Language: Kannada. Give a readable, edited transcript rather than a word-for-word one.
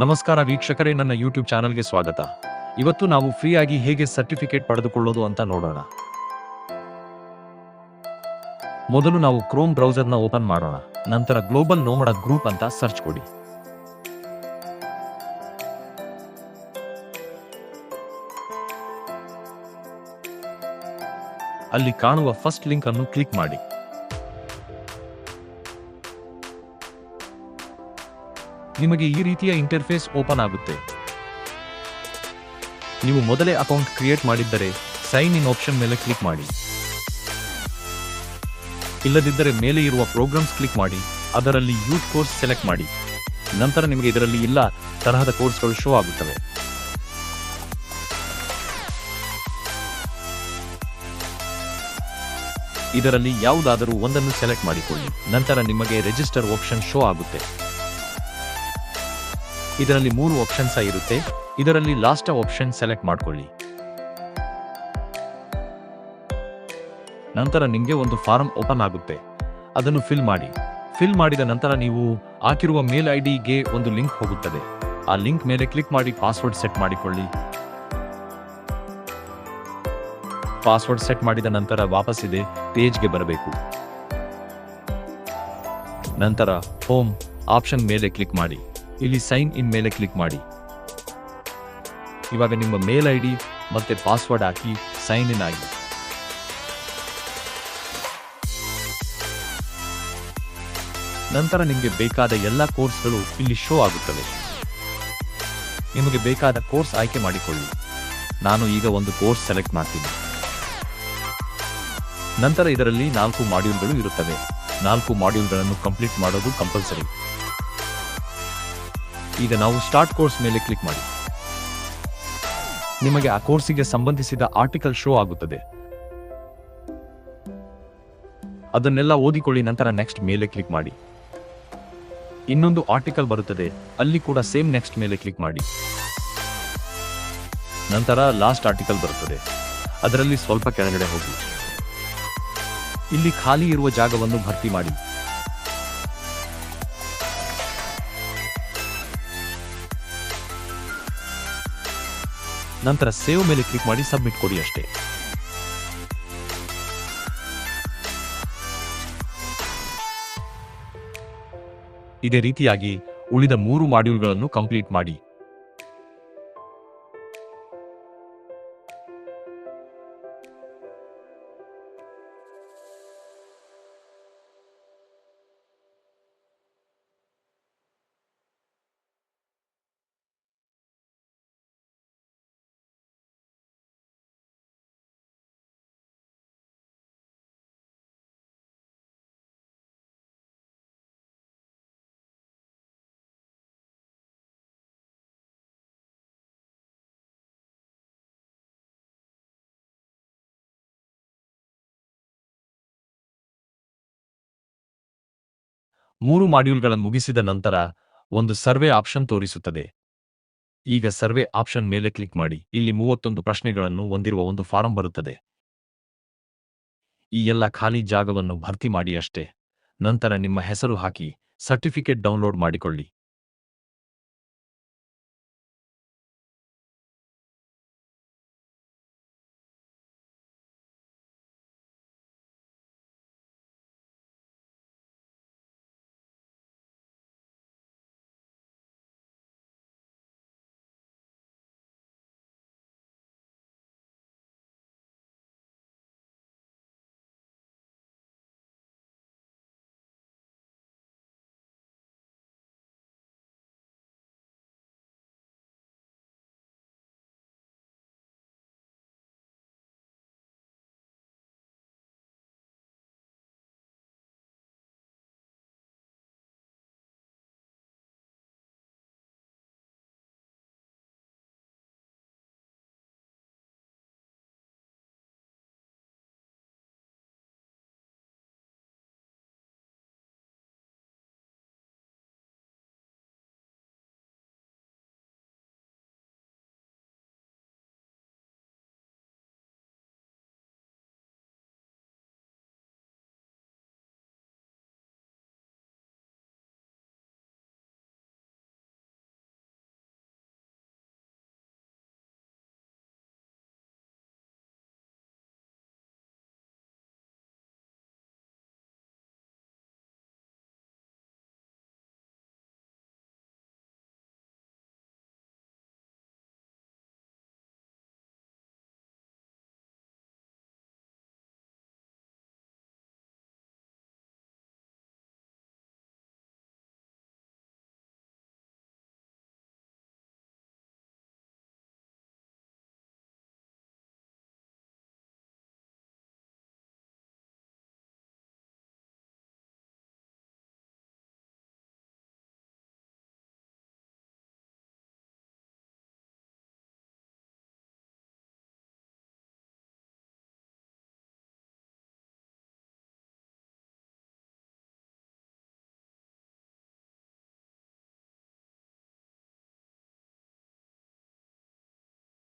ನಮಸ್ಕಾರ ವೀಕ್ಷಕರೇ, ನನ್ನ ಯೂಟ್ಯೂಬ್ ಚಾನಲ್ಗೆ ಸ್ವಾಗತ. ಇವತ್ತು ನಾವು ಫ್ರೀಯಾಗಿ ಹೇಗೆ ಸರ್ಟಿಫಿಕೇಟ್ ಪಡೆದುಕೊಳ್ಳೋದು ಅಂತ ನೋಡೋಣ. ಮೊದಲು ನಾವು ಕ್ರೋಮ್ ಬ್ರೌಸರ್ನ ಓಪನ್ ಮಾಡೋಣ. ನಂತರ ಗ್ಲೋಬಲ್ ನೋಮಡ ಗ್ರೂಪ್ ಅಂತ ಸರ್ಚ್ ಕೊಡಿ. ಅಲ್ಲಿ ಕಾಣುವ ಫಸ್ಟ್ ಲಿಂಕ್ ಅನ್ನು ಕ್ಲಿಕ್ ಮಾಡಿ. ನಿಮಗೆ ಈ ರೀತಿಯ ಇಂಟರ್ಫೇಸ್ ಓಪನ್ ಆಗುತ್ತೆ. ನೀವು ಮೊದಲೇ ಅಕೌಂಟ್ ಕ್ರಿಯೇಟ್ ಮಾಡಿದ್ದರೆ ಸೈನ್ ಇನ್ ಆಪ್ಷನ್ ಮೇಲೆ ಕ್ಲಿಕ್ ಮಾಡಿ. ಇಲ್ಲದಿದ್ದರೆ ಮೇಲೆ ಇರುವ ಪ್ರೋಗ್ರಾಮ್ಸ್ ಕ್ಲಿಕ್ ಮಾಡಿ, ಅದರಲ್ಲಿ ಯೂತ್ ಕೋರ್ಸ್ ಸೆಲೆಕ್ಟ್ ಮಾಡಿ. ನಂತರ ನಿಮಗೆ ಇದರಲ್ಲಿ ಇಲ್ಲ ತರಹದ ಕೋರ್ಸ್ಗಳು ಶೋ ಆಗುತ್ತವೆ. ಇದರಲ್ಲಿ ಯಾವುದಾದರೂ ಒಂದನ್ನು ಸೆಲೆಕ್ಟ್ ಮಾಡಿಕೊಳ್ಳಿ. ನಂತರ ನಿಮಗೆ ರಿಜಿಸ್ಟರ್ ಆಪ್ಷನ್ ಶೋ ಆಗುತ್ತೆ. ಇದರಲ್ಲಿ 3 ಆಪ್ಷನ್ಸ್ ಇರುತ್ತೆ. ಇದರಲ್ಲಿ ಲಾಸ್ಟ್ ಆಪ್ಷನ್ ಸೆಲೆಕ್ಟ್ ಮಾಡ್ಕೊಳ್ಳಿ. ನಂತರ ನಿಮಗೆ ಒಂದು ಫಾರಂ ಓಪನ್ ಆಗುತ್ತೆ. ಅದನ್ನು ಫಿಲ್ ಮಾಡಿ. ಫಿಲ್ ಮಾಡಿದ ನಂತರ ನೀವು ಹಾಕಿರುವ ಮೇಲ್ ಐಡಿಗೆ ಒಂದು ಲಿಂಕ್ ಹೋಗುತ್ತದೆ. ಆ ಲಿಂಕ್ ಮೇಲೆ ಕ್ಲಿಕ್ ಮಾಡಿ ಪಾಸ್ವರ್ಡ್ ಸೆಟ್ ಮಾಡಿಕೊಳ್ಳಿ. ಪಾಸ್ವರ್ಡ್ ಸೆಟ್ ಮಾಡಿದ ನಂತರ ವಾಪಸ್ ಇದೆ ಪೇಜ್ಗೆ ಬರಬೇಕು. ನಂತರ ಹೋಮ್ ಆಪ್ಷನ್ ಮೇಲೆ ಕ್ಲಿಕ್ ಮಾಡಿ. ಇಲ್ಲಿ ಸೈನ್ ಇನ್ ಮೇಲೆ ಕ್ಲಿಕ್ ಮಾಡಿ. ಇವಾಗ ನಿಮ್ಮ ಮೇಲ್ ಐಡಿ ಮತ್ತೆ ಪಾಸ್ವರ್ಡ್ ಹಾಕಿ ಸೈನ್ ಇನ್ ಆಗಿ. ನಂತರ ನಿಮಗೆ ಬೇಕಾದ ಎಲ್ಲ ಕೋರ್ಸ್ಗಳು ಇಲ್ಲಿ ಶೋ ಆಗುತ್ತವೆ. ನಿಮಗೆ ಬೇಕಾದ ಕೋರ್ಸ್ ಆಯ್ಕೆ ಮಾಡಿಕೊಳ್ಳಿ. ನಾನು ಈಗ ಒಂದು ಕೋರ್ಸ್ ಸೆಲೆಕ್ಟ್ ಮಾಡ್ತೀನಿ. ನಂತರ ಇದರಲ್ಲಿ 4 ಮಾಡ್ಯೂಲ್ಗಳು ಇರುತ್ತವೆ. 4 ಮಾಡ್ಯೂಲ್ಗಳನ್ನು ಕಂಪ್ಲೀಟ್ ಮಾಡೋದು ಕಂಪಲ್ಸರಿ. ಈಗ ನಾವು ಸ್ಟಾರ್ಟ್ ಕೋರ್ಸ್ ಮೇಲೆ ಕ್ಲಿಕ್ ಮಾಡಿ. ನಿಮಗೆ ಆ ಕೋರ್ಸಿಗೆ ಸಂಬಂಧಿಸಿದ ಆರ್ಟಿಕಲ್ ಶೋ ಆಗುತ್ತದೆ. ಅದನ್ನೆಲ್ಲ ಓದಿಕೊಳ್ಳಿ. ನಂತರ ನೆಕ್ಸ್ಟ್ ಮೇಲೆ ಕ್ಲಿಕ್ ಮಾಡಿ. ಇನ್ನೊಂದು ಆರ್ಟಿಕಲ್ ಬರುತ್ತದೆ, ಅಲ್ಲಿ ಕೂಡ ಸೇಮ್ ನೆಕ್ಸ್ಟ್ ಮೇಲೆ ಕ್ಲಿಕ್ ಮಾಡಿ. ನಂತರ ಲಾಸ್ಟ್ ಆರ್ಟಿಕಲ್ ಬರುತ್ತದೆ, ಅದರಲ್ಲಿ ಸ್ವಲ್ಪ ಕೆಳಗಡೆ ಹೋಗಿ. ಇಲ್ಲಿ ಖಾಲಿ ಇರುವ ಜಾಗವನ್ನು ಭರ್ತಿ ಮಾಡಿ. ನಂತರ ಸೇವ್ ಮೇಲೆ ಕ್ಲಿಕ್ ಮಾಡಿ ಸಬ್ಮಿಟ್ ಕೊಡಿ ಅಷ್ಟೇ. ಇದೇ ರೀತಿಯಾಗಿ ಉಳಿದ 3 ಮಾಡ್ಯೂಲ್ಗಳನ್ನು ಕಂಪ್ಲೀಟ್ ಮಾಡಿ. ಮೂರು ಮಾಡ್ಯೂಲ್ಗಳನ್ನು ಮುಗಿಸಿದ ನಂತರ ಒಂದು ಸರ್ವೆ ಆಪ್ಷನ್ ತೋರಿಸುತ್ತದೆ. ಈಗ ಸರ್ವೆ ಆಪ್ಷನ್ ಮೇಲೆ ಕ್ಲಿಕ್ ಮಾಡಿ. ಇಲ್ಲಿ 31 ಪ್ರಶ್ನೆಗಳನ್ನು ಹೊಂದಿರುವ ಒಂದು ಫಾರಂ ಬರುತ್ತದೆ. ಈ ಎಲ್ಲ ಖಾಲಿ ಜಾಗವನ್ನು ಭರ್ತಿ ಮಾಡಿ ಅಷ್ಟೇ. ನಂತರ ನಿಮ್ಮ ಹೆಸರು ಹಾಕಿ ಸರ್ಟಿಫಿಕೇಟ್ ಡೌನ್ಲೋಡ್ ಮಾಡಿಕೊಳ್ಳಿ.